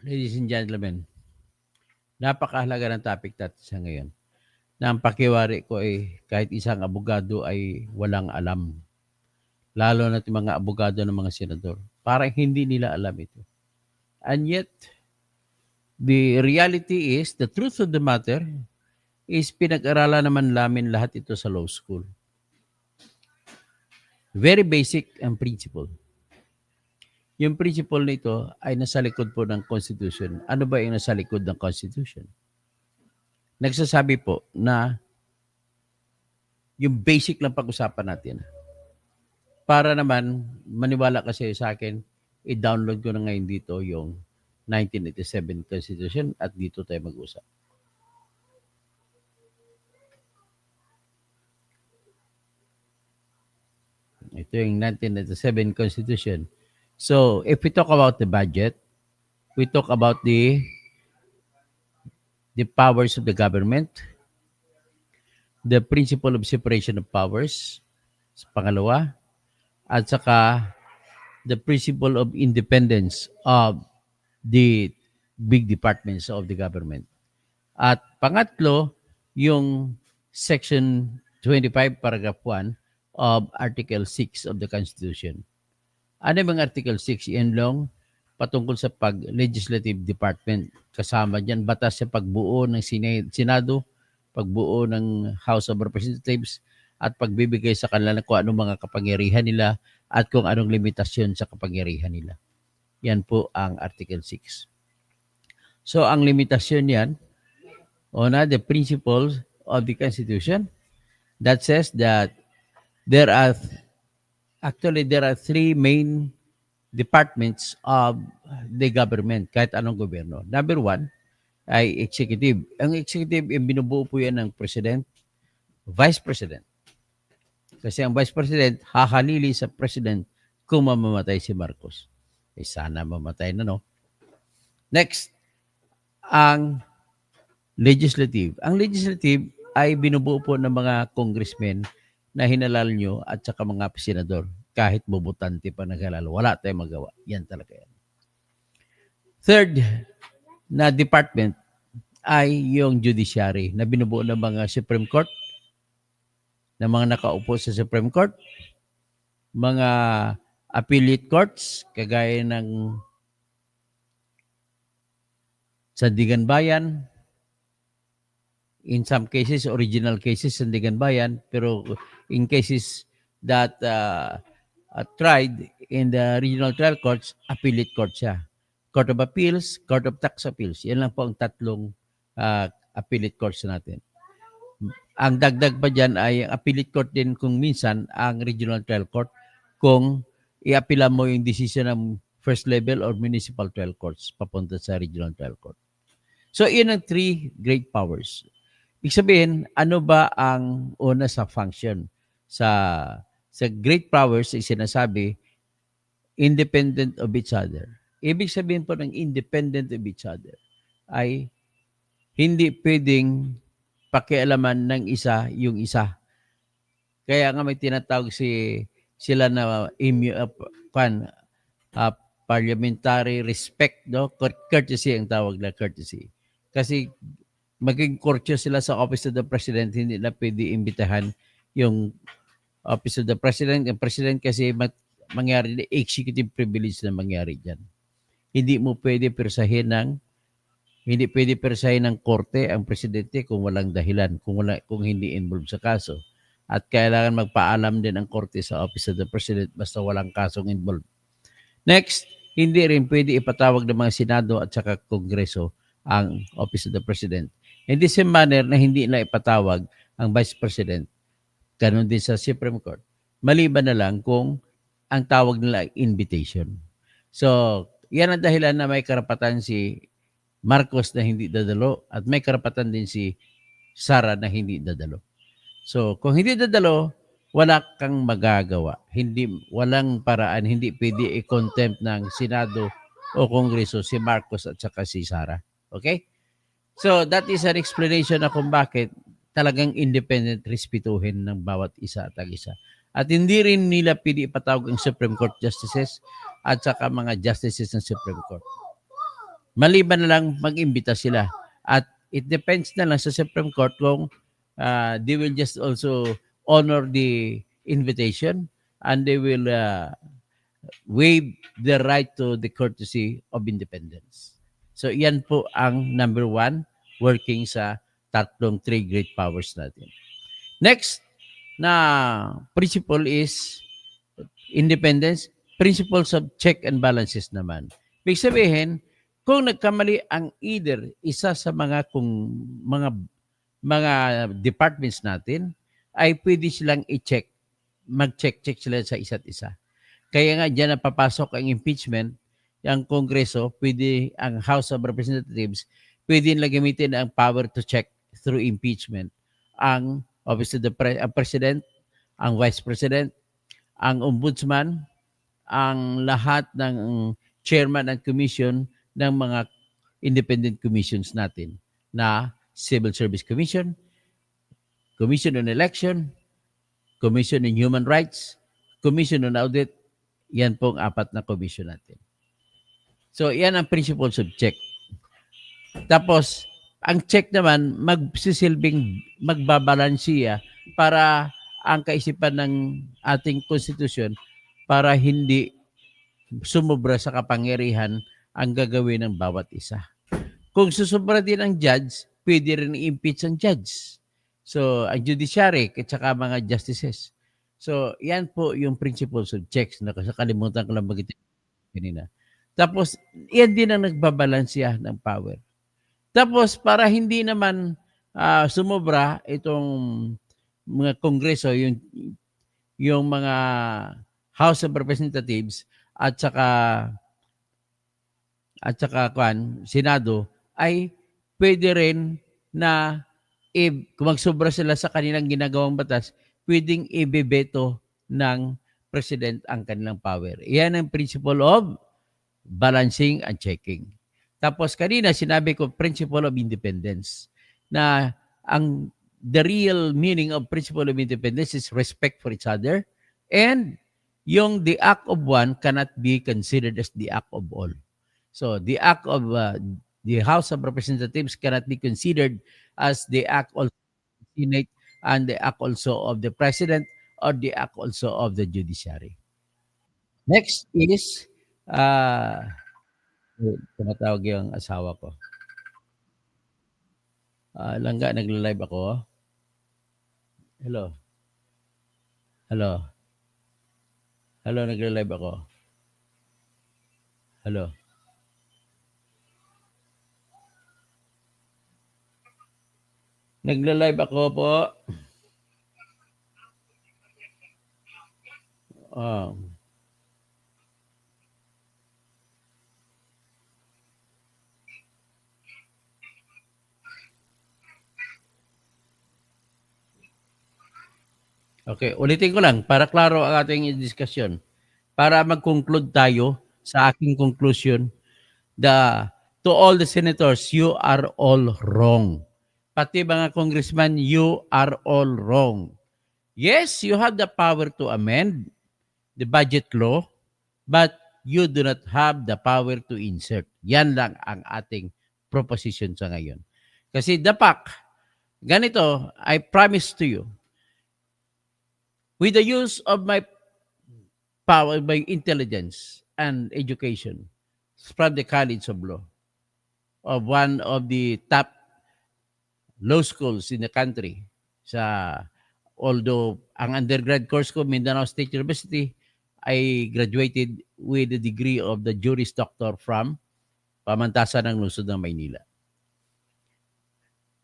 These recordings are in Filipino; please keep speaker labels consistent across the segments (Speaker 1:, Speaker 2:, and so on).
Speaker 1: Ladies and gentlemen, napakahalaga ng topic natin sa ngayon. Na ang pakiwari ko ay kahit isang abogado ay walang alam. Lalo na yung mga abogado ng mga senador. Parang hindi nila alam ito. And yet, the reality is, the truth of the matter is pinag-aralan naman namin lahat ito sa law school. Very basic ang principle. Yung principle nito ay nasa likod po ng Constitution. Ano ba yung nasa likod ng Constitution? Nagsasabi po na yung basic lang pag-usapan natin. Para naman, maniwala kasi sa akin, i-download ko na ngayon dito yung 1987 Constitution at dito tayo mag-usap. Ito yung 1987 Constitution. So, if we talk about the budget, we talk about the powers of the government, the principle of separation of powers, sa pangalawa, at saka the principle of independence of the big departments of the government. At pangatlo, yung Section 25, Paragraph 1 of Article 6 of the Constitution. Ano yung Article 6? Yan lang patungkol sa pag-legislative department. Kasama dyan, batas sa pagbuo ng Senado, pagbuo ng House of Representatives, at pagbibigay sa kanila kung anong mga kapangyarihan nila at kung anong limitasyon sa kapangyarihan nila. Yan po ang Article 6. So, ang limitasyon yan, the principles of the Constitution that says that there are three main departments of the government, kahit anong gobyerno. Number one ay executive. Ang executive, binubuo po yan ng president, vice president. Kasi ang vice president, hahalili sa president kung mamamatay si Marcos. Eh sana mamatay na, no? Next, ang legislative. Ang legislative ay binubuo po ng mga congressmen na hinalal nyo at saka mga senador. Kahit bubutante pa naghalal, wala tayong magawa. Yan talaga yan. Third na department ay yung judiciary na binubuo ng mga Supreme Court, ng mga nakaupo sa Supreme Court, mga appellate courts, kagaya ng Sandigan Bayan, in some cases, original cases, Sandigan Bayan, pero in cases that tried in the regional trial courts, appellate court siya. Court of Appeals, Court of Tax Appeals. Yan lang po ang tatlong appellate courts natin. Ang dagdag pa dyan ay ang appellate court din kung minsan ang regional trial court kung i-appeala mo yung decision ng first level or municipal trial courts papunta sa regional trial court. So, yun ang three great powers. Ibig sabihin, ano ba ang una sa function? Sa great powers, sinasabi, independent of each other. Ibig sabihin po ng independent of each other ay hindi pwedeng pakialaman ng isa yung isa. Kaya nga may tinatawag sila na parliamentary respect, no? Courtesy ang tawag na courtesy. Kasi maging courteous sila sa Office of the President, hindi na pwede imbitahan yung Office of the President. Ang President kasi mangyari executive privilege na mangyari dyan. Hindi pwede persahin ng korte ang presidente kung walang dahilan, kung hindi involved sa kaso. At kailangan magpaalam din ang korte sa Office of the President basta walang kasong involved. Next, hindi rin pwede ipatawag ng mga Senado at saka Kongreso ang Office of the President. In the same manner na hindi na ipatawag ang Vice President, ganun din sa Supreme Court. Maliban na lang kung ang tawag nila ay invitation. So, yan ang dahilan na may karapatan si Marcos na hindi dadalo at may karapatan din si Sara na hindi dadalo. So, kung hindi dadalo, wala kang magagawa. Walang paraan, hindi pwede i-contempt ng Senado o Kongreso si Marcos at saka si Sara. Okay? So, that is an explanation na kung bakit talagang independent respetuhin ng bawat isa at isa. At hindi rin nila pwede ipatawag ang Supreme Court Justices at saka mga Justices ng Supreme Court. Maliban na lang mag-imbita sila. At it depends na lang sa Supreme Court kung they will just also honor the invitation and they will waive the right to the courtesy of independence. So yan po ang number one working sa tatlong three great powers natin. Next na principle is independence, principles of check and balances naman. Ibig sabihin, kung nagkamali ang either isa sa mga departments natin, ay pwede silang i-check, mag-check sila sa isa't isa. Kaya nga diyan napapasok ang impeachment, ang Kongreso, pwede ang House of Representatives, pwede nila gamitin ang power to check through impeachment ang Office of the ang President, ang Vice President, ang Ombudsman, ang lahat ng chairman and commission ng mga independent commissions natin na Civil Service Commission, Commission on Election, Commission on Human Rights, Commission on Audit. Yan pong apat na commission natin. So, yan ang principles of check. Tapos, ang check naman, magbabalansiya para ang kaisipan ng ating konstitusyon para hindi sumubra sa kapangyarihan ang gagawin ng bawat isa. Kung susubra din ang judge, pwede rin i-impeach ang judge. So, ang judiciary at saka mga justices. So, yan po yung principles of checks. Nakalimutan ko lang magitin kanina. Tapos, yan din ang nagbabalansiya ng power. Tapos, para hindi naman sumobra itong mga kongreso, yung mga House of Representatives at saka Senado, ay pwede rin na kung magsobra sila sa kanilang ginagawang batas, pwedeng ibebeto ng President ang kanilang power. Iyan ang principle of balancing and checking. Tapos kanina sinabi ko principle of independence na the real meaning of principle of independence is respect for each other and yung the act of one cannot be considered as the act of all. So the act of the House of Representatives cannot be considered as the act of the Senate and the act also of the President or the act also of the Judiciary. Next is tumatawag yung asawa ko. Langga, nagla-live ako. Hello. Hello. Hello, nagla-live ako. Hello. Nagla-live ako po. Okay, ulitin ko lang para klaro ang ating diskusyon. Para mag-conclude tayo sa aking conclusion, to all the senators, you are all wrong. Pati mga congressman, you are all wrong. Yes, you have the power to amend the budget law, but you do not have the power to insert. Yan lang ang ating proposition sa ngayon. Kasi dapat, ganito, I promise to you, with the use of my power, my intelligence and education from the College of Law, of one of the top law schools in the country. Although ang undergrad course ko, Mindanao State University, I graduated with the degree of the Juris Doctor from Pamantasan ng Lungsod ng Maynila.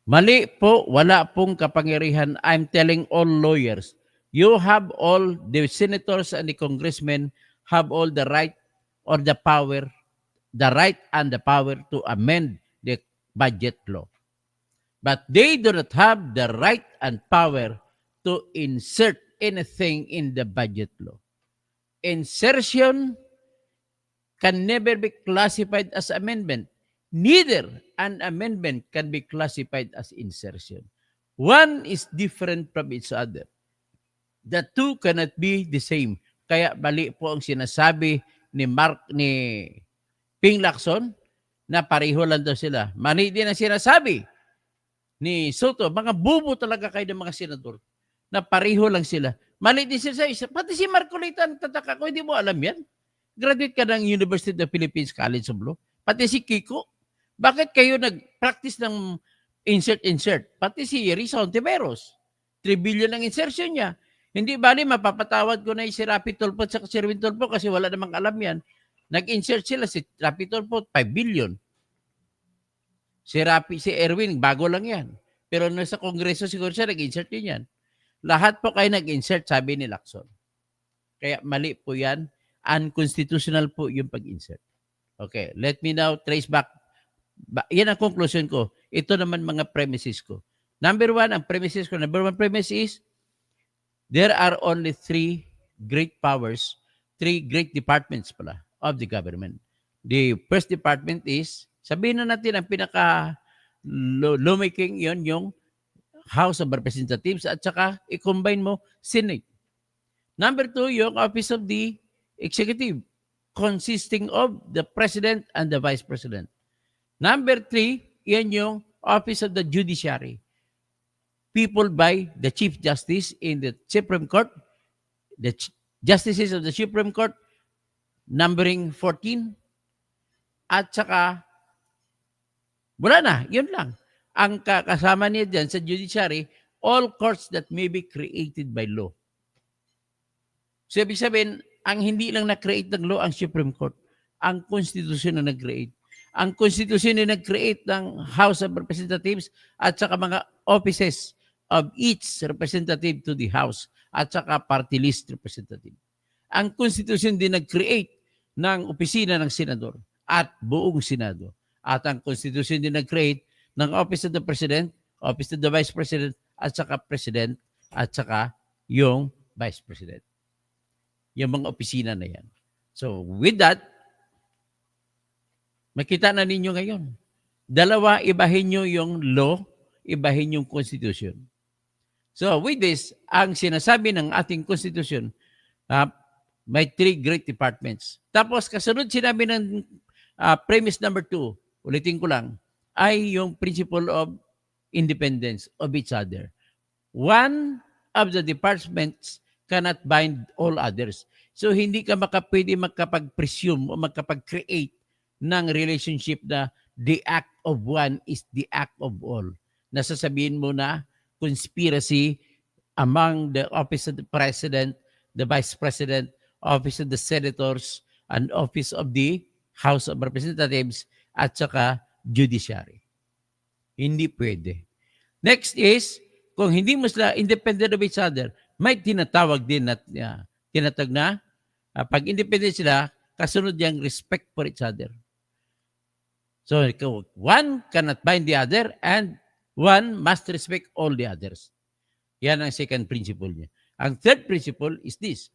Speaker 1: Mali po, wala pong kapangyarihan. I'm telling all lawyers, you have all, the senators and the congressmen have all the right or the power, the right and the power to amend the budget law. But they do not have the right and power to insert anything in the budget law. Insertion can never be classified as amendment. Neither an amendment can be classified as insertion. One is different from each other. The two cannot be the same. Kaya mali po ang sinasabi ni Ping Lacson na pareho lang daw sila. Mali din ang sinasabi ni Soto, mga bubo talaga kayo ng mga senador na pareho lang sila. Mali din sila sa isa. Pati si Marcolita, tataka ko, hindi mo alam yan. Graduate ka ng University of the Philippines College of Law. Pati si Kiko. Bakit kayo nag-practice ng insert? Pati si Risa Ontiveros. 3 billion ang insertion niya. Hindi bali, mapapatawad ko na si Rapi Tulfo at si Erwin Tulfo kasi wala namang alam yan. Nag-insert sila si Rapi Tulfo, 5 billion. Si Erwin, bago lang yan. Pero nasa Kongreso siguro siya, nag-insert din yan. Lahat po kayo nag-insert, sabi ni Lacson. Kaya mali po yan. Unconstitutional po yung pag-insert. Okay, let me now trace back. Yan ang conclusion ko. Ito naman mga premises ko. Number one premise is, there are only 3 great powers, 3 great departments pala of the government. The first department is, sabihin na natin ang pinaka-lawmaking yon yung House of Representatives at saka i-combine mo Senate. Number 2, yung Office of the Executive, consisting of the President and the Vice President. Number 3, yan yung Office of the Judiciary, peopled by the Chief Justice in the Supreme Court, the Justices of the Supreme Court, numbering 14, at saka, wala na, yun lang. Ang kasama niya dyan sa judiciary, all courts that may be created by law. So, ibig sabihin, ang hindi lang na-create ng law ang Supreme Court, ang Constitution na nag-create. Ang Constitution na nag-create ng House of Representatives at saka mga offices of each representative to the House at saka party list representative. Ang Constitution din nag-create ng opisina ng Senador at buong Senado. At ang Constitution din nag-create ng Office of the President, Office of the Vice President, at saka President, at saka yung Vice President. Yung mga opisina na yan. So, with that, makita na ninyo ngayon. Dalawa, ibahin nyo yung law, ibahin yung Constitution. So, with this, ang sinasabi ng ating Constitution, may 3 great departments. Tapos, kasunod sinabi ng premise number 2, ulitin ko lang, ay yung principle of independence of each other. One of the departments cannot bind all others. So, hindi ka pwede makapag-presume o makapag-create ng relationship na the act of one is the act of all. Nasasabihin mo na conspiracy among the Office of the President, the Vice President, Office of the Senators, and Office of the House of Representatives, at saka Judiciary. Hindi pwede. Next is, kung hindi mo sila independent of each other, may tinatawag din na tinatag na pag independent sila, kasunod yung respect for each other. So, one cannot bind the other and one must respect all the others. Yan ang second principle niya. Ang third principle is this.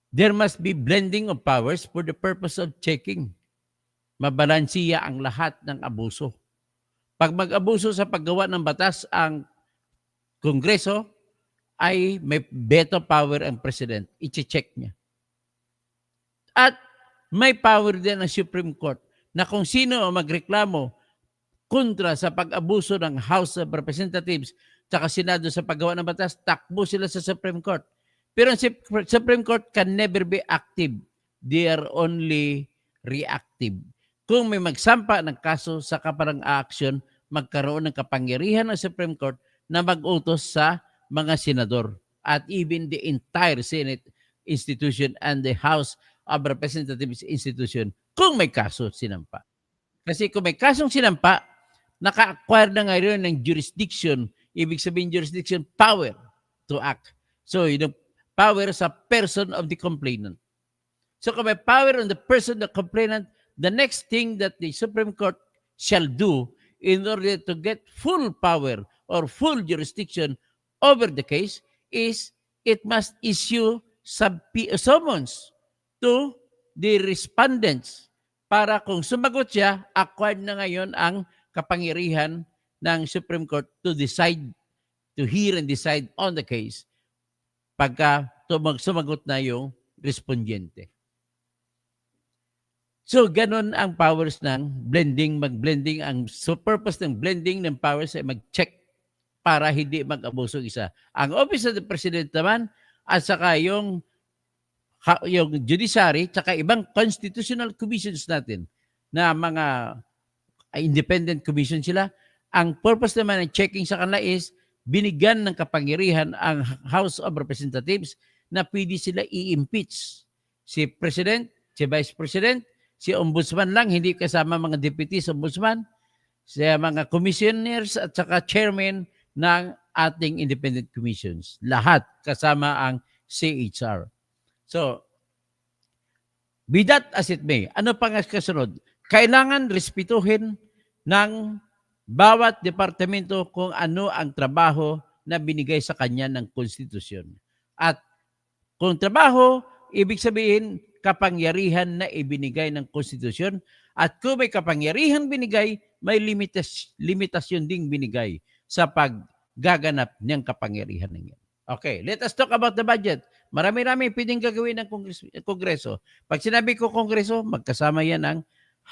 Speaker 1: There must be blending of powers for the purpose of checking. Mabalansiya ang lahat ng abuso. Pag mag-abuso sa paggawa ng batas ang Kongreso, ay may veto power ang President. I-check niya. At may power din ang Supreme Court na kung sino ang magreklamo kontra sa pag-abuso ng House of Representatives at Senado sa paggawa ng batas, takbo sila sa Supreme Court. Pero ang Supreme Court can never be active. They are only reactive. Kung may magsampa ng kaso sa kaparang action, magkaroon ng kapangyarihan ng Supreme Court na mag-utos sa mga senador at even the entire Senate institution and the House of Representatives institution kung may kaso sinampa. Kasi kung may kasong sinampa, naka-acquire na ngayon ng jurisdiction, ibig sabihin jurisdiction, power to act. So, yung power sa person of the complainant. So, kung may power on the person of the complainant, the next thing that the Supreme Court shall do in order to get full power or full jurisdiction over the case is it must issue summons to the respondents para kung sumagot siya, acquired na ngayon ang kapangyarihan ng Supreme Court to decide, to hear and decide on the case pagka sumagot na yung respondiente. So, ganun ang powers ng blending, mag-blending. Ang purpose ng blending ng powers ay mag-check para hindi mag-abuso isa. Ang Office of the President naman at saka yung judiciary tsaka ibang constitutional commissions natin na mga independent commission sila. Ang purpose naman ng checking sa kanila is binigyan ng kapangyarihan ang House of Representatives na pwede sila i-impeach. Si President, si Vice President, si Ombudsman lang, hindi kasama mga deputies Ombudsman, sa mga commissioners at saka chairman ng ating independent commissions. Lahat kasama ang CHR. So, be that as it may, ano pang kasunod? Kailangan respetuhin ng bawat departamento kung ano ang trabaho na binigay sa kanya ng konstitusyon. At kung trabaho, ibig sabihin kapangyarihan na ibinigay ng konstitusyon. At kung may kapangyarihan binigay, may limitasyon ding binigay sa paggaganap ng kapangyarihan ng yan. Okay, let us talk about the budget. Marami-rami pwedeng gagawin ng Kongreso. Pag sinabi ko Kongreso, magkasama yan ng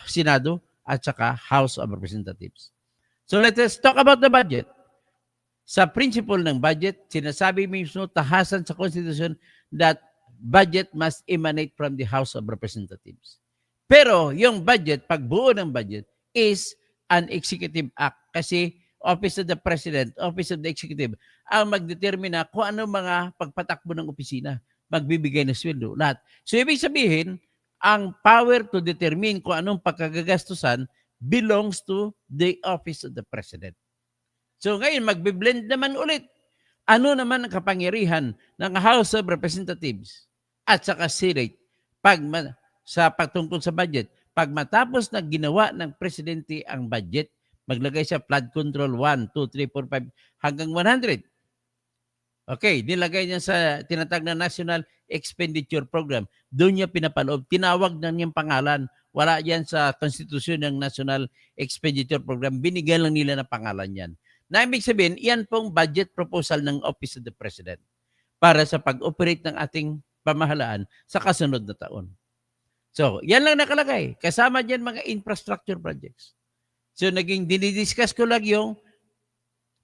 Speaker 1: Senado at saka House of Representatives. So let us talk about the budget. Sa principle ng budget, sinasabi mismo tahasan sa Constitution that budget must emanate from the House of Representatives. Pero yung budget, pagbuo ng budget, is an executive act kasi Office of the President, Office of the Executive, ang magdetermina kung ano mga pagpatakbo ng opisina, magbibigay ng sweldo, lahat. So, ibig sabihin, ang power to determine kung anong pagkagagastusan belongs to the Office of the President. So, ngayon, magbiblend naman ulit. Ano naman ang kapangyarihan ng House of Representatives at saka Senate sa pagtungkol sa budget? Pag matapos na ginawa ng Presidente ang budget, maglagay siya flood control 1, 2, 3, 4, 5 hanggang 100. Okay, nilagay niya sa tinatag na National Expenditure Program. Doon niya pinapaloob. Tinawag na niyang pangalan. Wala yan sa konstitusyon ng National Expenditure Program. Binigyan lang nila ng pangalan yan. Na ibig sabihin, yan pong budget proposal ng Office of the President para sa pag-operate ng ating pamahalaan sa kasunod na taon. So, yan lang nakalagay. Kasama dyan mga infrastructure projects. So, naging dinidiscuss ko lang yung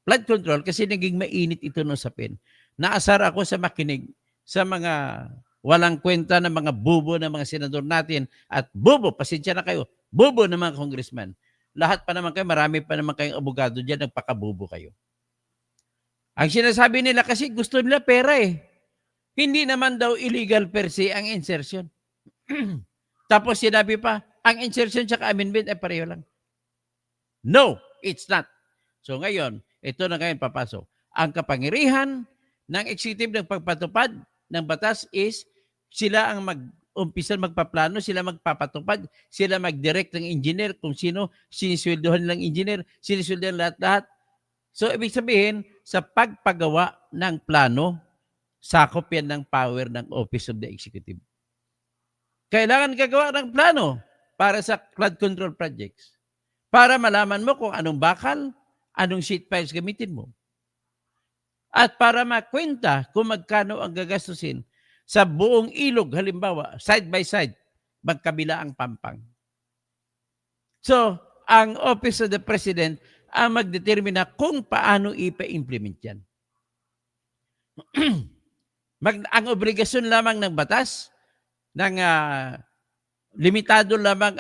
Speaker 1: flood control kasi naging mainit ito ng sapin. Naasar ako sa makinig sa mga walang kwenta ng mga bubo ng mga senador natin at bubo, pasensya na kayo, bubo ng mga congressman. Lahat pa naman kayo, marami pa naman kayong abogado dyan, nagpakabubo kayo. Ang sinasabi nila kasi gusto nila pera eh. Hindi naman daw illegal per se ang insertion. Tapos sinabi pa, ang insertion at amendment ay pareho lang. No, it's not. So ngayon, ito na ngayon papasok. Ang kapangyarihan ng executive ng pagpatupad ng batas is sila ang mag-umpisa magpaplano, sila magpapatupad, sila mag-direct ng engineer kung sino sinisweldohan ng engineer, sinisweldohan lahat-lahat. So ibig sabihin, sa pagpagawa ng plano, sakop yan ng power ng Office of the Executive. Kailangan gagawa ng plano para sa flood control projects. Para malaman mo kung anong bakal, anong sheet piles gamitin mo. At para makwenta kung magkano ang gagastusin sa buong ilog, halimbawa, side by side, magkabila ang pampang. So, ang Office of the President ang magdetermina kung paano ipa-implement yan. Ang obligasyon lamang ng batas, limitado lamang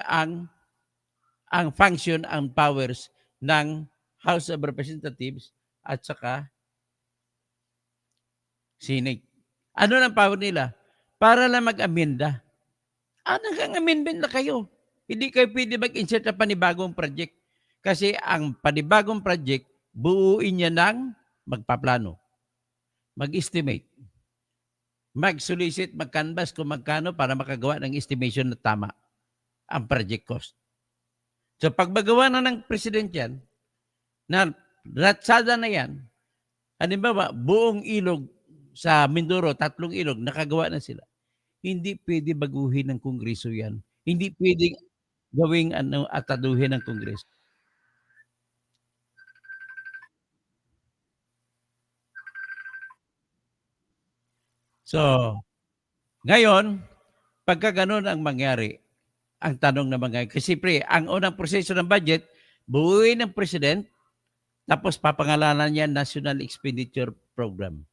Speaker 1: ang function, ang powers ng House of Representatives at saka Senate. Ano ng power nila? Para lang mag-amenda. Hanggang amendment na kayo. Hindi kayo pwede mag-insert na panibagong project. Kasi ang panibagong project, buuin niya ng magpaplano, mag-estimate, mag-solicit, mag-canvas kung magkano para makagawa ng estimation na tama ang project cost. So pag magawa na ng president yan, na ratsada na yan, halimbawa, buong ilog sa Mindoro, 3 ilog, nakagawa na sila. Hindi pwede baguhin ng Kongreso yan. Hindi pwedeng gawing ataduhin ng Kongreso. So, ngayon, pagka ganun ang mangyari, ang tanong naman ngayon. Kasi pre, ang unang proseso ng budget, buuin ng president, tapos papangalanan niya National Expenditure Program.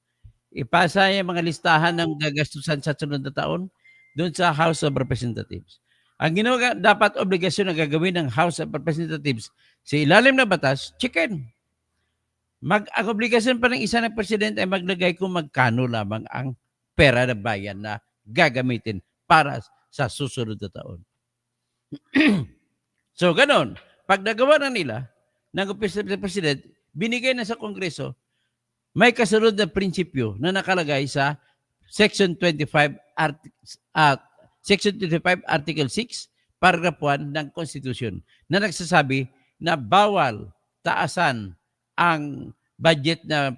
Speaker 1: Ipasa niya mga listahan ng gagastusan sa sunod na taon doon sa House of Representatives. Ang ginawa dapat obligasyon na gagawin ng House of Representatives sa ilalim ng batas, chicken. Ang obligasyon pa ng isa ng presidente ay maglagay kung magkano lamang ang pera ng bayan na gagamitin para sa susunod na taon. So, ganon. Pag nagawa na nila ng opisina ng president, binigay na sa Kongreso, may kasunod na prinsipyo na nakalagay sa Section 25, Section 25, Article 6, Paragraph 1 ng Constitution na nagsasabi na bawal taasan ang budget na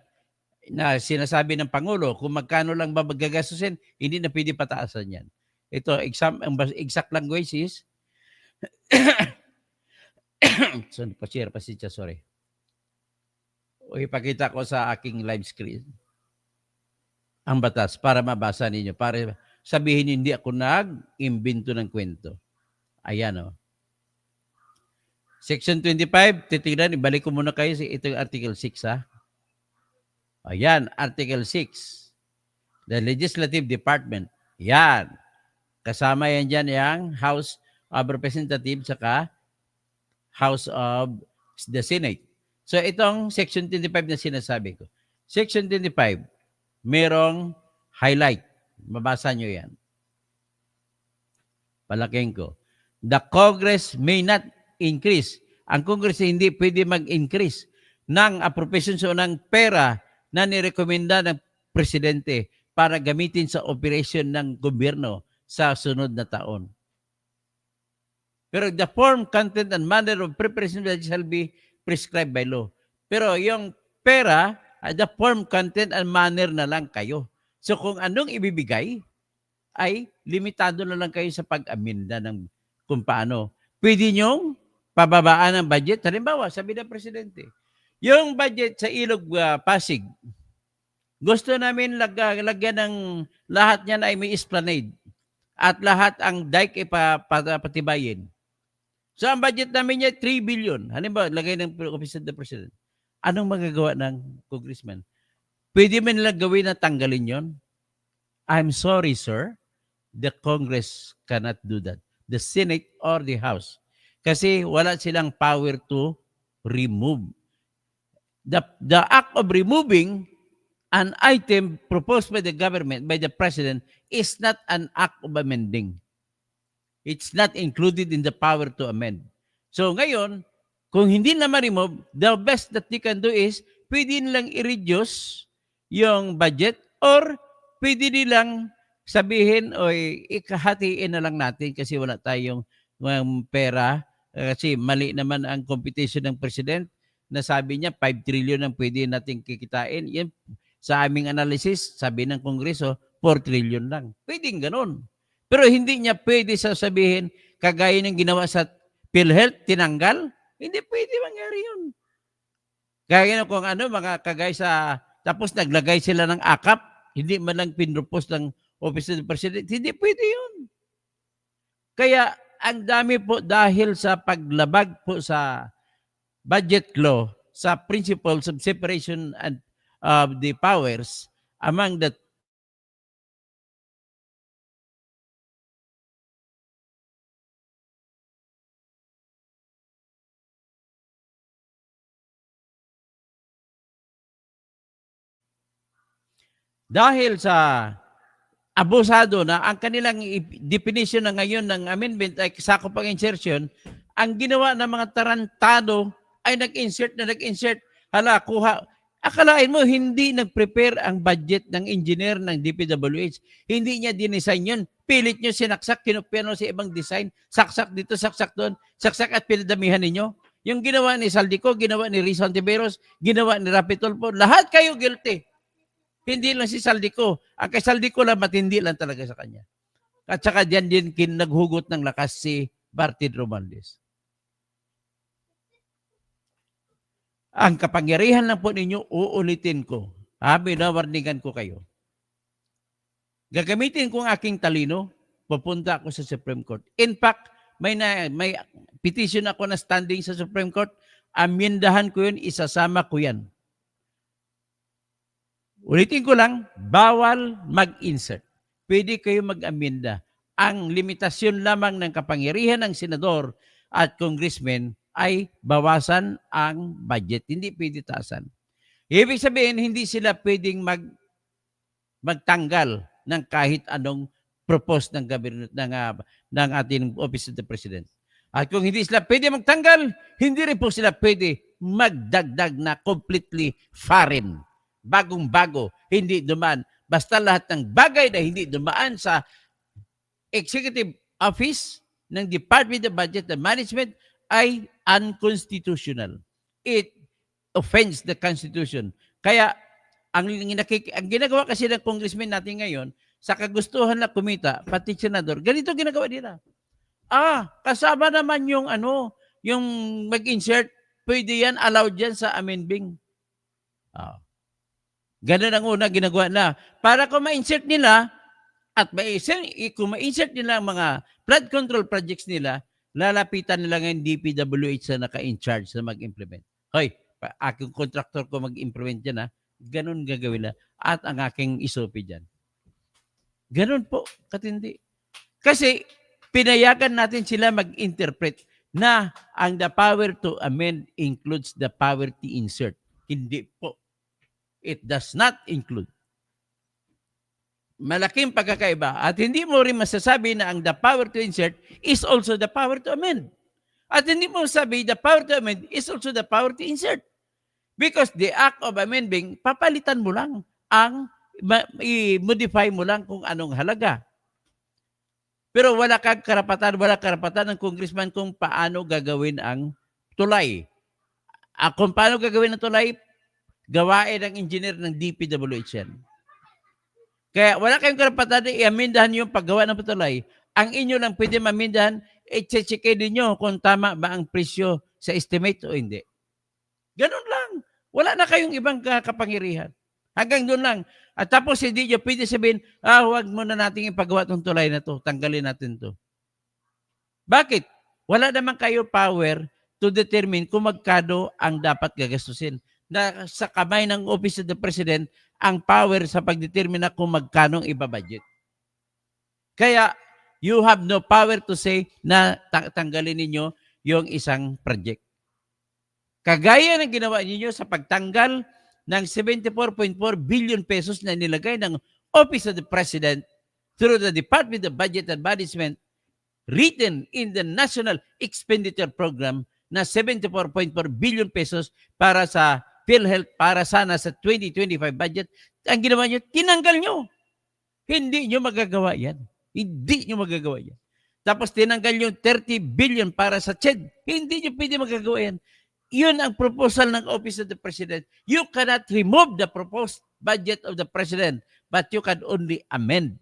Speaker 1: sinasabi ng Pangulo. Kung magkano lang magagastusin, hindi na pwede pataasan yan. Ito, ang exact language is sorry. O ipakita ko sa aking live screen ang batas para mabasa ninyo. Para sabihin hindi ako nag-imbento ng kwento. Ayan o. Section 25, titignan, ibalik ko muna kayo. Ito yung Article 6 ha. Ayan, Article 6. The Legislative Department. Yan. Kasama yan dyan yung House of Representatives saka House of the Senate. So itong Section 25 na sinasabi ko. Section 25, merong highlight. Mabasa nyo yan. Palaking ko. The Congress may not increase. Ang Congress hindi pwede mag-increase ng appropriations o ng pera na nirekomenda ng Presidente para gamitin sa operation ng gobyerno sa sunod na taon. Pero the form, content, and manner of preparation shall be prescribed by law. Pero yung pera, the form, content, and manner na lang kayo. So kung anong ibibigay, ay limitado na lang kayo sa pag-aminda ng kung paano. Pwede nyong pababaan ang budget. Halimbawa, sabi ng Presidente, yung budget sa Ilog Pasig, gusto namin lagyan ng lahat niyan ay may esplanade at lahat ang dike ipapatibayin. So ang budget namin niya 3 billion. Halimbawa, lagay ng Office of the President. Anong magagawa ng congressman? Pwede man nila gawin na tanggalin yon? I'm sorry, sir. The Congress cannot do that. The Senate or the House. Kasi wala silang power to remove. The act of removing an item proposed by the government, by the President, is not an act of amending. It's not included in the power to amend. So ngayon, kung hindi na ma-remove, the best that they can do is pwede nilang i-reduce yung budget or pwede nilang sabihin o ikahatiin na lang natin kasi wala tayong pera. Kasi mali naman ang competition ng President na sabi niya 5 trillion ang pwede natin kikitain. Yan, sa aming analysis, sabi ng Kongreso, 4 trillion lang. Pwedeng ganun. Pero hindi niya pwede sasabihin, kagaya ng ginawa sa PhilHealth, tinanggal. Hindi pwede mangyari yun. Kaya kung ano, mga kagaya sa, tapos naglagay sila ng akap, hindi man lang pinropose ng Office of the President, hindi pwede yun. Kaya, ang dami po dahil sa paglabag po sa budget law, sa principles of separation and of the powers among the dahil sa abusado na ang kanilang definition na ngayon ng amendment ay sakop ang insertion, ang ginawa ng mga tarantado ay nag-insert. Hala, kuha. Akalain mo, hindi nag-prepare ang budget ng engineer ng DPWH. Hindi niya dinesign yun. Pilit nyo sinaksak, kinupyan sa ibang design. Saksak dito, saksak doon. Saksak at pinadamihan ninyo. Yung ginawa ni Saldico, ginawa ni Rizal Tiberos, ginawa ni Rapi Tulfo, lahat kayo guilty. Hindi lang si Saldico. Ang kay Saldico lang, matindi lang talaga sa kanya. At saka diyan din naghugot ng lakas si Martin Romualdez. Ang kapangyarihan lang po ninyo, uulitin ko. Binawarningan ko kayo. Gagamitin ko ang aking talino, pupunta ako sa Supreme Court. In fact, may petition ako na standing sa Supreme Court, amendahan ko yun, isasama ko yan. Ulitin ko lang, bawal mag-insert. Pwede kayo mag-amenda. Ang limitasyon lamang ng kapangyarihan ng senador at congressman ay bawasan ang budget. Hindi pwede taasan. Ibig sabihin, hindi sila pwedeng magtanggal ng kahit anong propose ng ng ating Office of the President. At kung hindi sila pwede magtanggal, hindi rin po sila pwede magdagdag na completely foreign. Bagong-bago, hindi dumaan. Basta lahat ng bagay na hindi dumaan sa Executive Office ng Department of Budget and Management ay unconstitutional. It offends the Constitution. Kaya, ang ginagawa kasi ng congressman natin ngayon, sa kagustuhan na kumita, pati senador, ganito ginagawa nila. Kasama naman yung yung mag-insert, pwede yan, allowed yan sa amending. Ganun ang una ginagawa na. Para kung ma-insert nila, at kung ma-insert nila ang mga flood control projects nila, lalapitan nila ngayon DPWH na naka-in-charge na mag-implement. Hoy, aking contractor ko mag-implement dyan Ganun gagawin na. At ang aking isopi dyan. Ganun po, katindi. Kasi, pinayagan natin sila mag-interpret na ang the power to amend includes the power to insert. Hindi po. It does not include. Malaking pagkakaiba. At hindi mo rin masasabi na ang the power to insert is also the power to amend. At hindi mo sabi the power to amend is also the power to insert. Because the act of amending, papalitan mo lang i-modify mo lang kung anong halaga. Pero wala karapatan ng congressman kung paano gagawin ang tulay. Kung paano gagawin ang tulay, gawain ng engineer ng DPWH yan. Kaya wala kayong karapatan na i-amendahan yung paggawa ng tulay. Ang inyo lang pwede ma-amendahan, i-check ninyo kung tama ba ang presyo sa estimate o hindi. Ganun lang. Wala na kayong ibang kapangyarihan. Hanggang doon lang. At tapos hindi nyo pwede sabihin, huwag muna natin ipagawa itong tulay na to. Tanggalin natin to. Bakit? Wala naman kayo power to determine kung magkano ang dapat gagastusin. Na sa kamay ng Office of the President, ang power sa pagdetermine kung magkano ibabudget. Kaya, you have no power to say na tanggalin ninyo yung isang project. Kagaya ng ginawa ninyo sa pagtanggal ng 74.4 billion pesos na nilagay ng Office of the President through the Department of Budget and Management written in the National Expenditure Program na 74.4 billion pesos para sa PhilHealth, para sana sa 2025 budget. Ang ginawa nyo, tinanggal nyo. Hindi nyo magagawa yan. Hindi nyo magagawa yan. Tapos tinanggal nyo 30 billion para sa CHED. Hindi nyo pwede magagawa yan. Yun ang proposal ng Office of the President. You cannot remove the proposed budget of the President, but you can only amend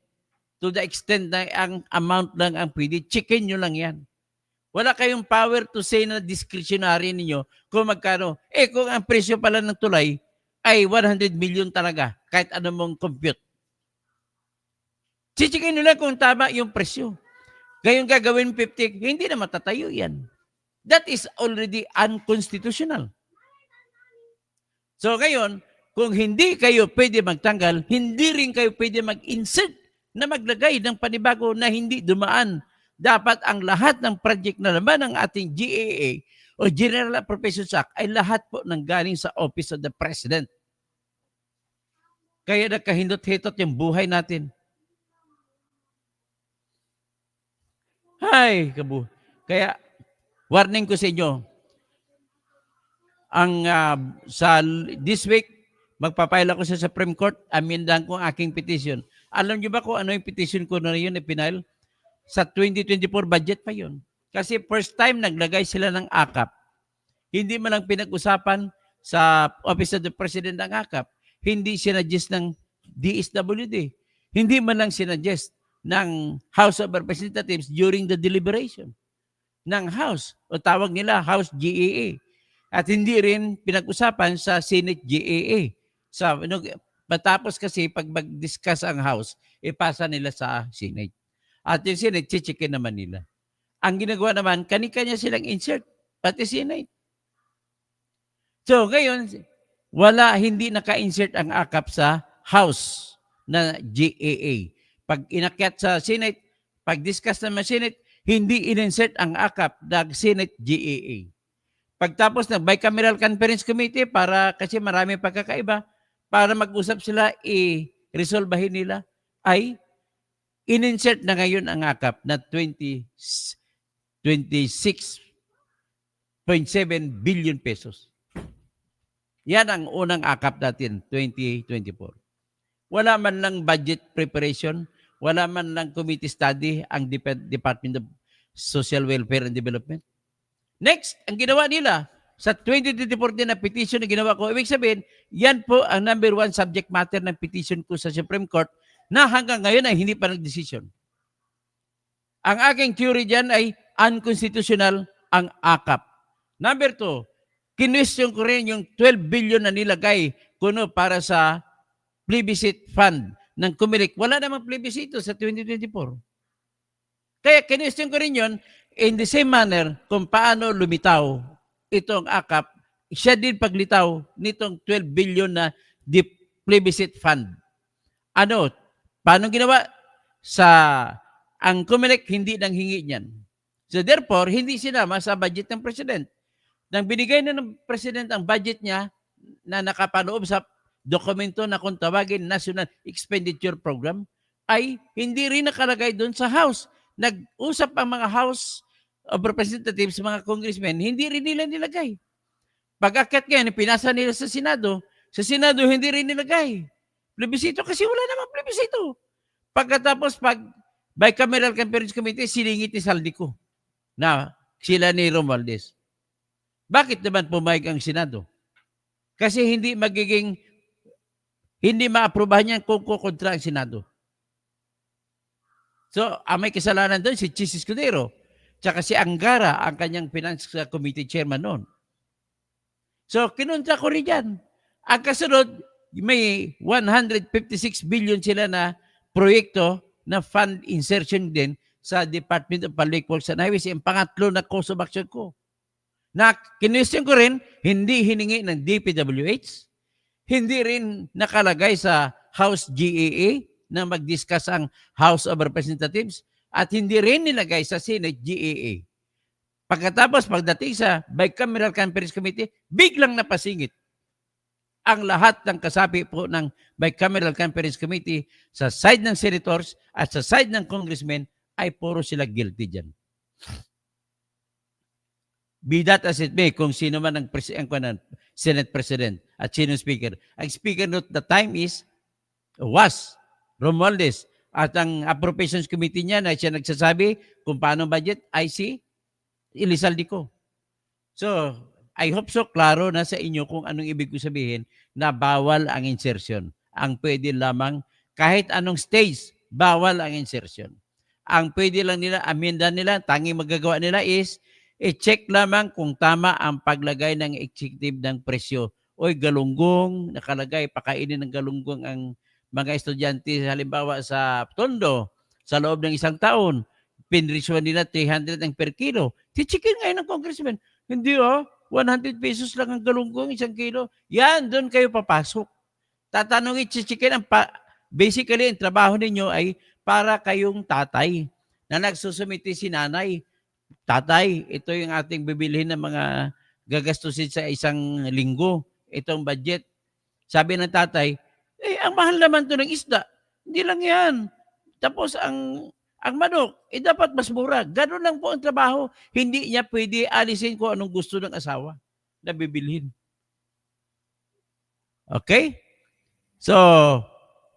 Speaker 1: to the extent na ang amount lang ang pwede. Checkin nyo lang yan. Wala kayong power to say na discretionary ninyo kung magkano. Kung ang presyo pala ng tulay ay 100 million talaga, kahit ano mong compute. Checkin nyo lang kung tama yung presyo. Ngayon gagawin 50, hindi na matatayo yan. That is already unconstitutional. So ngayon, kung hindi kayo pwede magtanggal, hindi rin kayo pwede mag-insert na maglagay ng panibago na hindi dumaan. Dapat ang lahat ng project na naman ng ating GAA o General Appropriations Act ay lahat po nanggaling sa Office of the President. Kaya nagkahindot-hitot yung buhay natin. Kaya warning ko sa inyo, sa this week, magpapail ako sa Supreme Court, amendahan ko ang aking petition. Alam niyo ba kung ano yung petition ko na yun na pinail? Sa 2024 budget pa yun. Kasi first time naglagay sila ng AKAP. Hindi man lang pinag-usapan sa Office of the President ng AKAP. Hindi sinadjust ng DSWD. Hindi man lang sinadjust ng House of Representatives during the deliberation ng House. O tawag nila House GAA. At hindi rin pinag-usapan sa Senate GAA. Matapos kasi pag mag-discuss ang House, ipasa nila sa Senate. At yung Senate, chichikin naman nila. Ang ginagawa naman, kani-kanya silang insert, pati Senate. So ngayon, hindi naka-insert ang AKAP sa House na GAA. Pag inakyat sa Senate, pag discuss naman Senate, hindi in-insert ang AKAP na Senate GAA. Pagtapos ng Bicameral Conference Committee, kasi marami pagkakaiba, para mag-usap sila, i-resolbahin nila, ay in-insert na ngayon ang AKAP na 26.7 billion pesos. Yan ang unang AKAP natin, 2024. Wala man lang budget preparation, wala man lang committee study ang Department of Social Welfare and Development. Next, ang ginawa nila, sa 2024 din na petition na ginawa ko, ibig sabihin, yan po ang number 1 subject matter ng petition ko sa Supreme Court na hanggang ngayon ay hindi pa nag-decision. Ang aking theory dyan ay unconstitutional ang AKAP. Number 2, kinwestiyon ko rin yung 12 billion na nilagay kuno para sa plebiscite fund ng Comelec. Wala namang plebiscito sa 2024. Kaya kinwestiyon ko rin yun in the same manner kung paano lumitaw itong AKAP. Siya din paglitaw nitong 12 billion na plebiscite fund. Paano ginawa? Ang Comelec hindi nang hingi niyan. So therefore, hindi sinama sa budget ng President. Nang binigay na ng President ang budget niya na nakapaloob sa dokumento na kung tawagin National Expenditure Program, ay hindi rin nakalagay doon sa House. Nag-usap ang mga House of Representatives, mga congressmen, hindi rin nila nilagay. Pag-akyat ngayon, pinasa nila sa Senado hindi rin nilagay. Plebisito kasi wala namang plebisito. Pagkatapos, Bicameral Conference Committee, siningit ni Saldico na sila ni Romualdez. Bakit naman pumayag ang Senado? Kasi hindi maaprubahan yan kung kukontra ang Senado. So, may kasalanan doon si Chis Escudero, tsaka si Angara, ang kanyang Finance Committee Chairman noon. So, kinontra ko rin yan. Ang kasunod, may 156 billion sila na proyekto na fund insertion din sa Department of Public Works and Highways. Yung pangatlo na course of action ko. Na kinwestiyon ko rin, hindi hiningi ng DPWH, hindi rin nakalagay sa House GAA na mag-discuss ang House of Representatives at hindi rin nilagay sa Senate GAA. Pagkatapos, pagdating sa Bicameral Conference Committee, biglang napasingit ang lahat ng kasapi po ng Bicameral Conference Committee sa side ng senators at sa side ng congressmen ay puro sila guilty dyan. Be that as it may, kung sino man ang Senate President at sino Speaker. Ang Speaker note the time was Romualdez. At ang Appropriations Committee niya na siya nagsasabi kung paano budget ay si Elizalde. So, I hope so klaro na sa inyo kung anong ibig ko sabihin na bawal ang insertion. Ang pwede lamang, kahit anong stage, bawal ang insertion. Ang pwede lang nila, amenda nila, tanging magagawa nila is i-check lamang kung tama ang paglagay ng executive ng presyo. Oy, galunggong, nakalagay, pakainin ng galunggong ang mga estudyante, halimbawa sa Tondo, sa loob ng isang taon, pinrisyon nila 300 ang per kilo. Tichikin ngayon ng congressman, hindi 100 pesos lang ang galunggong, 1 kilo. Yan, doon kayo papasok. Tatanungin, chichikin, basically, ang trabaho ninyo ay para kayong tatay na nagsusumiti si nanay. Tatay, ito yung ating bibilhin ng mga gagastusin sa isang linggo. Itong budget. Sabi ng tatay, ang mahal naman to ng isda. Hindi lang yan. Tapos ang manok, dapat mas mura. Ganun lang po ang trabaho. Hindi niya pwede alisin kung anong gusto ng asawa na bibilhin. Okay? So,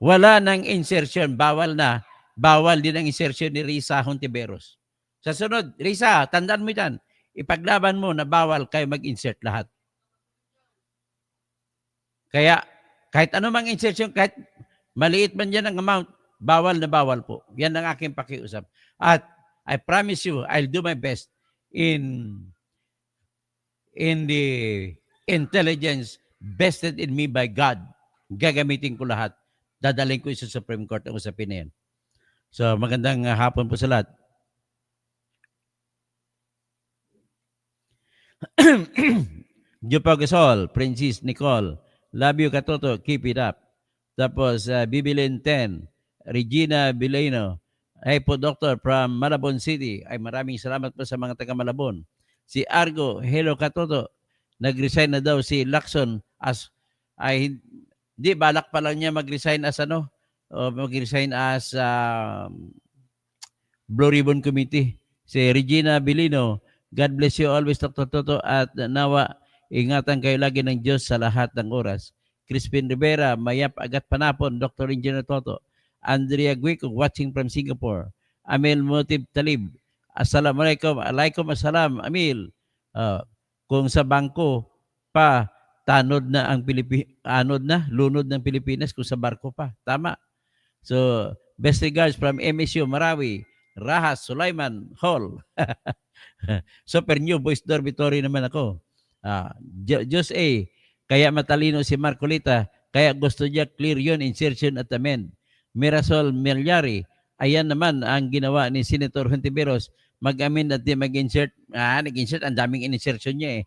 Speaker 1: wala nang insertion. Bawal na. Bawal din ang insertion ni Risa Hontiveros. Sa sunod, Risa, tandaan mo yan. Ipaglaban mo na bawal kayo mag-insert lahat. Kaya, kahit ano mang insertion, kahit maliit man yan ang amount, bawal na bawal po. Yan ang aking pakiusap. At I promise you, I'll do my best in the intelligence vested in me by God. Gagamitin ko lahat. Dadaling ko sa Supreme Court ang usapin na yan. So, magandang hapon po sa lahat. Jupa Gasol, Princess Nicole, love you Katoto, keep it up. Tapos, Bibilin 10, Regina Bileno, hey po Doctor from Malabon City. Ay maraming salamat po sa mga taga Malabon. Si Argo, hello Katoto, nag-resign na daw si Lacson as, ay hindi, balak pa lang niya mag-resign as ano, o mag-resign as Blue Ribbon Committee. Si Regina Bilino, God bless you always, Dr. Toto, at nawa, ingatan kayo lagi ng Diyos sa lahat ng oras. Crispin Rivera, Mayap Agat Panapon, Dr. Engineer Toto. Andrea Guico, watching from Singapore. Amil Motib Talib, Assalamualaikum, alaikum assalam, Amil. Kung sa bangko pa, tanod na ang lunod ng Pilipinas kung sa barko pa. Tama. So, best regards from MSU Marawi, Rahas Sulaiman Hall. Super new boys dormitory naman ako. Diyos A, kaya matalino si Marcolita, kaya gusto niya clear yun, insertion at amend. Mirasol Milyari, ayan naman ang ginawa ni Senator Hontiveros, mag-amend at di mag-insert. Nag-insert, ang daming insertion niya eh.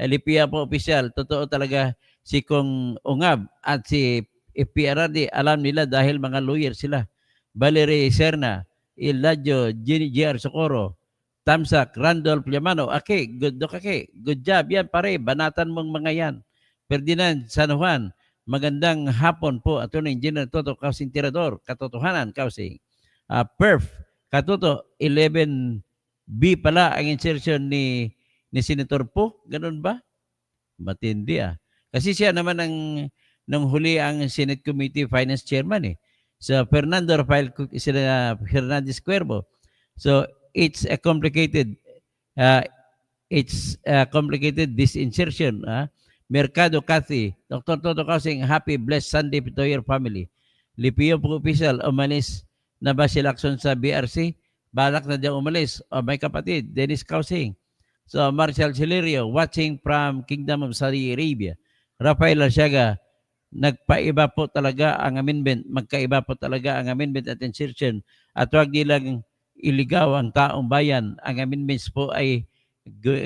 Speaker 1: Lipia po official, totoo talaga si Kong Ungab at si FPRD, alam nila dahil mga lawyer sila. Valerie Serna, Eladio, JR Socorro, Tamsak, Randolph Yamano, good job yan pare, banatan mong mga yan. Ferdinand San Juan, magandang hapon po, Atty. Engineer Toto Kausing Tirador, katotohanan Kausing. Perf, Katoto, 11B pala ang insertion ni Senator Po, ganun ba? Matindi Kasi siya naman nang huli ang Senate Committee Finance Chairman eh. So Fernando Rafael Hernandez Cuervo. So it's a complicated this insertion. Mercado Cathy, Dr. Toto Kausing, happy blessed Sunday to your family. Lipio po official, umalis na ba si Lacson sa BRC? Balak na diyang umalis. May kapatid, Dennis Kausing. So, Marshall Celerio, watching from Kingdom of Saudi Arabia. Rafael Arsiaga, nagpaiba po talaga ang amendment. Magkaiba po talaga ang amendment at insertion. At huwag nilang iligaw ang taong bayan. Ang amendments po ay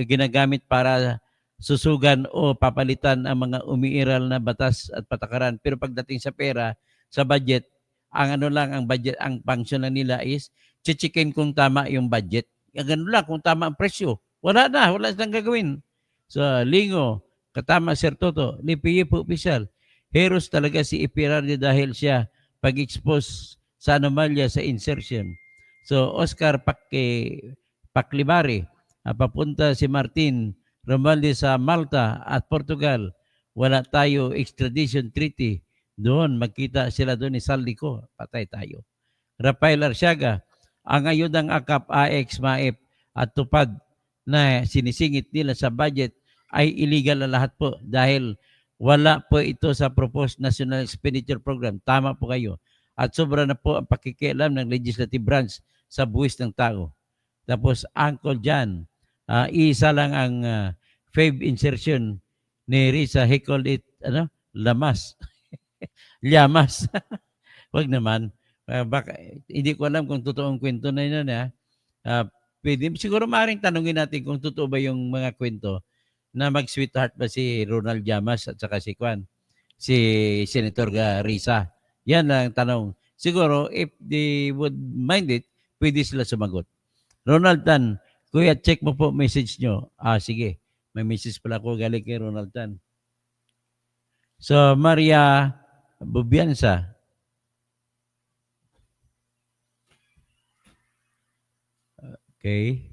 Speaker 1: ginagamit para susugan o papalitan ang mga umiiral na batas at patakaran. Pero pagdating sa pera, sa budget, ang budget, ang function na nila is chichikin kung tama yung budget. Ganun lang, kung tama ang presyo. Wala silang gagawin. So, Lingo, katama Sir Toto, Lipiye po official. Heroes talaga si Ipirardi dahil siya pag-expose sa anomalya sa insertion. So, Oscar Paklibari, papunta si Martin Romaldi sa Malta at Portugal. Wala tayo extradition treaty. Doon, magkita sila doon ni Saldico. Patay tayo. Rafael Arsiaga, ang ayudang AKAP, AX, MAEP at tupad na sinisingit nila sa budget ay illegal na lahat po dahil wala po ito sa proposed National Expenditure Program. Tama po kayo. At sobra na po ang pakikialam ng legislative branch sa buwis ng tao. Tapos, Uncle John, isa lang ang fave insertion ni Risa. He called it, lamas. Llamas. Wag naman. Baka, hindi ko alam kung totoong kwento na yun. Pwede, siguro maaaring tanungin natin kung totoo ba yung mga kwento na mag-sweetheart ba si Ronald Llamas at saka si Senator Risa. Yan lang tanong. Siguro, if they would mind it, pwede sila sumagot. Ronald Tan, Kuya, check mo po message nyo. Sige. May message pala ko galing kay Ronald Tan. So, Maria Bubiansa. Okay.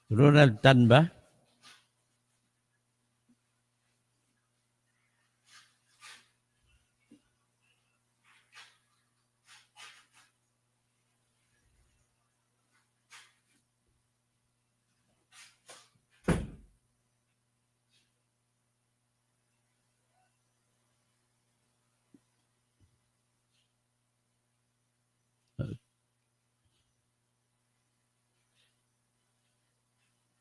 Speaker 1: Ronald Tan ba?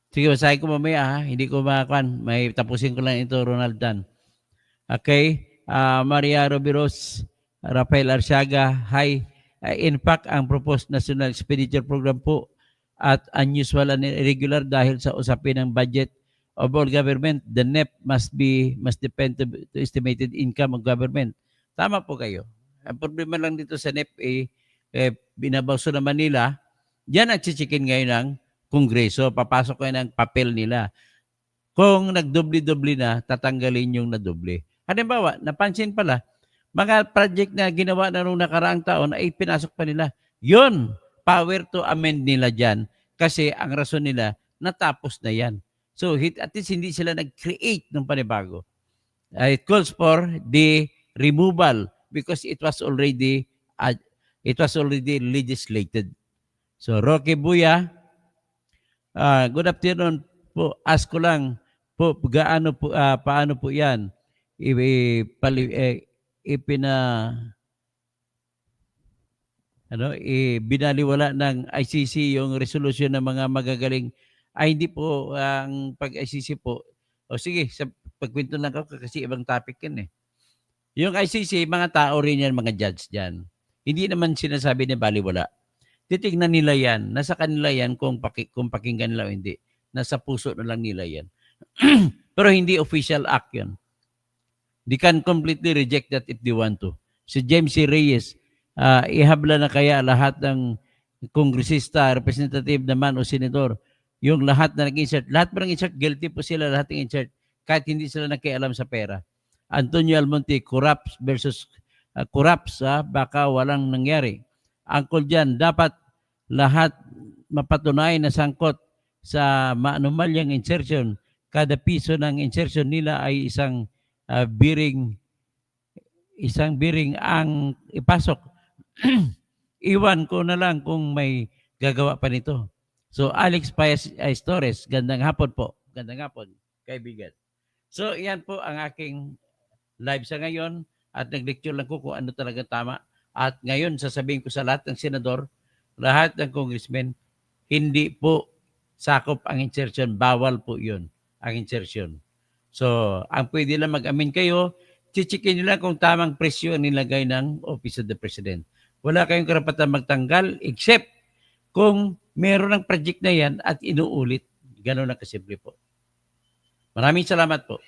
Speaker 1: Sige, basahin ko mamaya Hindi ko makakuan. May tapusin ko lang ito, Ronald Tan. Okay. Maria Robiros, Rafael Arsiaga, hi. In fact, ang proposed National Expenditure Program po at unusual and irregular dahil sa usapin ng budget of all government. The NEP must depend to estimated income of government. Tama po kayo. Ang problema lang dito sa NEP binabawso naman nila. Diyan ang chichikin ngayon ng Kongreso. Papasok kayo ng papel nila. Kung nagdobli-dobli na, tatanggalin yung nadoble. Halimbawa, napansin pala, mga project na ginawa na nung nakaraang taon ay pinasok pa nila. Yun, power to amend nila dyan kasi ang rason nila, natapos na yan. So, at least hindi sila nag-create ng panibago. It calls for the removal because it was already legislated. So, Roque Buya, good afternoon po. Ask ko lang po, paano po yan? Binaliwala ng ICC yung resolution ng mga magagaling. Ay, hindi po ang pag-ICC po. O sige, pagkwento lang ako kasi ibang topic yan eh. Yung ICC, mga tao rin yan, mga judge dyan. Hindi naman sinasabi na baliwala. Titignan nila yan. Nasa kanila yan kung pakinggan nila o hindi. Nasa puso na lang nila yan. Pero hindi official act yun. They can completely reject that if they want to. Si James C. Reyes, ihabla na kaya lahat ng kongresista, representative naman o senador, yung lahat na nag-insert, lahat ba nag-insert, guilty po sila lahat ng insert, kahit hindi sila nakialam sa pera. Antonio Almonte, corrupts versus corrupts, baka walang nangyari. Angkol dyan, dapat lahat mapatunay na sangkot sa maanumalyang insertion. Kada piso ng insertion nila ay isang biring ang ipasok. Iwan ko na lang kung may gagawa pa nito. So, Alex Paez Torres, gandang hapon po. Gandang hapon, kaibigan. So, yan po ang aking live sa ngayon at nag-lecture lang ko kung ano talaga tama. At ngayon, sasabihin ko sa lahat ng senador, lahat ng congressmen, hindi po sakop ang insertion. Bawal po yun, ang insertion. So, ang pwede lang mag-amin kayo, chichikin nyo lang kung tamang presyo ang nilagay ng Office of the President. Wala kayong karapatan magtanggal except kung meron ng project na yan at inuulit. Gano'n na kasimple po. Maraming salamat po.